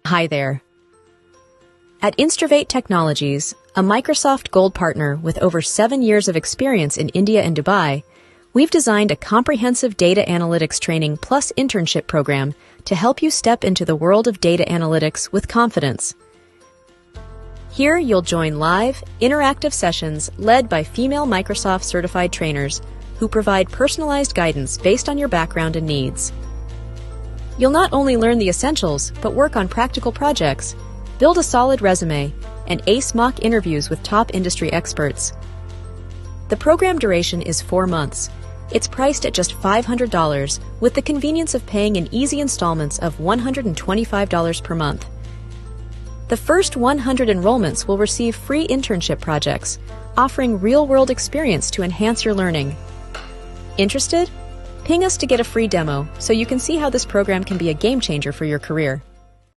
Hi there. At Instravate Technologies, a Microsoft Gold partner with over 7 years of experience in India and Dubai, we've designed a comprehensive data analytics training plus internship program to help you step into the world of data analytics with confidence. Here, you'll join live, interactive sessions led by female Microsoft certified trainers who provide personalized guidance based on your background and needs. You'll not only learn the essentials, but work on practical projects, build a solid resume, and ace mock interviews with top industry experts. The program duration is 4 months. It's priced at just $500 with the convenience of paying in easy installments of $125 per month. The first 100 enrollments will receive free internship projects, offering real-world experience to enhance your learning. Interested? Ping us to get a free demo so you can see how this program can be a game changer for your career.